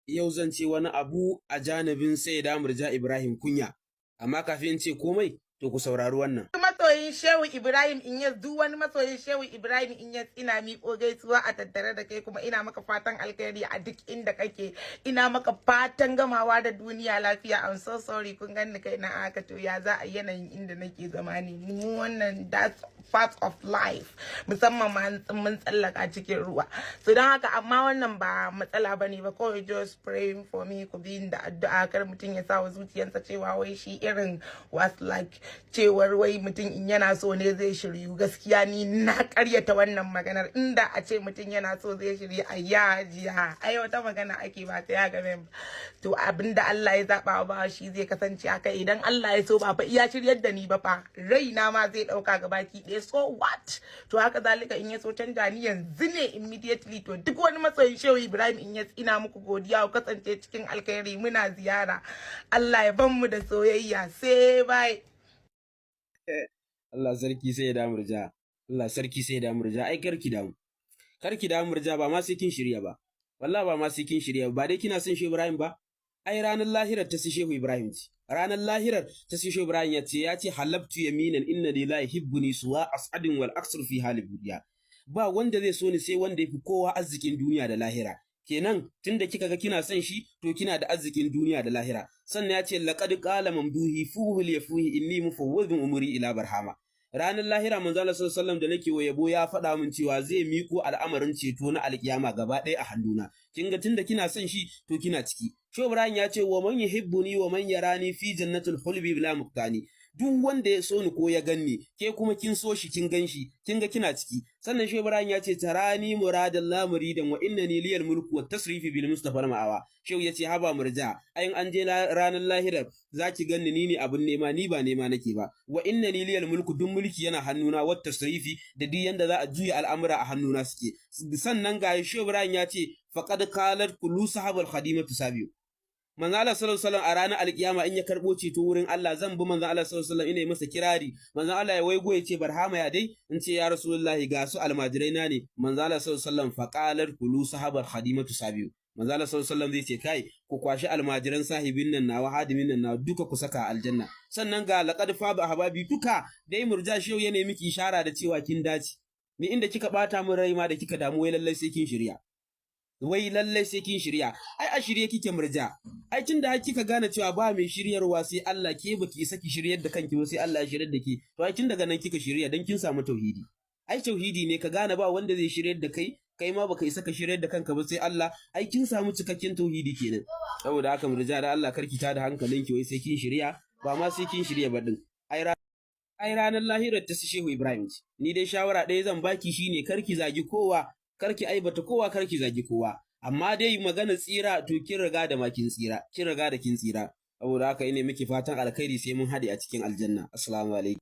Yau zan ce wani abu a janibin Sayyida Murja Ibrahim Kunya, amma kafin in ce komai to ku saurari wannan. Masoyin Shehu Ibrahim Inyas, duk wani masoyin Shehu Ibrahim Inyas ina miƙo gaisuwa a tattare da kai, kuma ina maka fatan alkhairi a duk inda kake. Ina maka fatan gamawa da duniya lafiya. I'm so sorry kun ganni kai na haka, to ya za a yanayin inda nake zama ne. Mu wannan that's part of life, musamman ma mun tsallaka cikin ruwa. So don haka, amma wannan ba matsala bane ba, kawai just praying for me, ku bi da addu'a, kar mutum ya sa wa zuciyarsa cewa wai shi irin was like cewar wai mutum in yana so ne zai shiryu. Gaskiya ni na karyata wannan maganar. Inda a ce mutum yana so zai shiryu a yajiya, ai wata magana ake ba ta ya game. To abinda Allah ya zaba ba shi zai kasance haka. Idan Allah ya so ba fa iya shiryar da ni ba fa, raina ma zai dauka gabaki ɗaya. So what? To haka zalika in ya so canja ni yanzu ne immediately. To duk wani masoyin Shehu Ibrahim Inyas ina muku godiya, ku kasance cikin alkhairi, muna ziyara. Allah ya ban mu da soyayya. Sai bye. Allah sarki Sayyida Murja, Allah sarki Sayyida Murja, ai karki damu Murja, ba ma sai kin shirya ba, wallahi ba ma sai kin shirya ba dai kina son Shehu Ibrahim ba. Ai ranar lahirar ta Shehu Ibrahim ce, ranar lahirar ta Shehu Ibrahim ya ce halabtu yaminan inna lillahi hibbuni suwa as'adin wal aksar fi halil dunya. Ba wanda zai so ni sai wanda yafi kowa arzikin duniya da lahira. Kenan tunda kika ga kina son shi, to kina da arzikin duniya da lahira. Sannan ya ce laqad qala mamduhi fuhul yafuhi inni mufawwidun umuri ila barhama. Ranar lahira manzo Allah sallallahu alaihi wasallam da nake wa yabo ya faɗa min cewa zai miko al'amarin ceto na alkiyama gaba ɗaya a hannuna. Kin ga tunda kina son shi, to kina ciki. Shehu Ibrahim ya ce wa man yuhibbuni wa man yarani fi jannatul khulbi bila muqtani. Duk wanda ya so ni ko ya ganni, ke kuma kin so shi kin ganshi, kin ga kina ciki. Sannan Shehu Ibrahim ya ce tarani muradallah muridan wa innani liyal mulku wat tasrifi bil mustafa ma'awa. Shehu ya ce haba Murja, ayin an je ranar lahirar zaki ganni ni ne abin nema, ni ba nema nake ba. Wa innani liyal mulku, duk mulki yana hannuna, wat tasrifi da duk yanda za a juya al'amura a hannuna suke. Sannan ga Shehu Ibrahim ya ce faqad qalat kullu sahabal khadimatu sabiu. Manzo Allah sallallahu alaihi wasallam a ranar alkiyama in ya karbo ceto wurin Allah, zan bi manzo Allah sallallahu alaihi wasallam ina masa kirari. Manzo Allah ya waigo ya ce barhama ya dai, in ce ya rasulullahi ga su almajirai na ne. Manzo Allah sallallahu alaihi wasallam faqalar kulu sahabar khadimatu sabiu. Manzo Allah sallallahu alaihi wasallam zai ce kai ku kwashi almajiran sahibin nan nawa, hadimin nan nawa, duka ku saka aljanna. Sannan ga laqad faba ahbabi duka dai Murja Shehu ya nemi miki ishara da cewa kin dace. Ni inda kika bata min rai ma da kika damu, wai lallai sai kin shirya. Wai lallai sai kin shirya. Ai a shirye kike Murja. Ai tunda kika gane cewa ba mai shiryarwa sai Allah, ke baki saki shiryar da kanki ba sai Allah ya shiryar da ke. To ai tun daga nan kika shirya, dan kin samu tauhidi. Ai tauhidi ne ka gane ba wanda zai shiryar da kai, kai ma baka isa ka shiryar da kanka ba sai Allah. Ai kin samu cikakken tauhidi kenan. Saboda haka Murja da Allah karki ta da hankalinki wai sai kin shirya, ba ma sai kin shirya ba din. Ai ranar lahirar ta Shehu Ibrahim ce. Ni dai shawara ɗaya zan baki shine karki zagi kowa, karki aibata kowa, karki zagi kowa. Amma dai magana tsira, to kin riga da kin tsira, saboda haka ine miki fatan alkhairi, sai mun haɗe a cikin aljanna. Assalamu alaikum.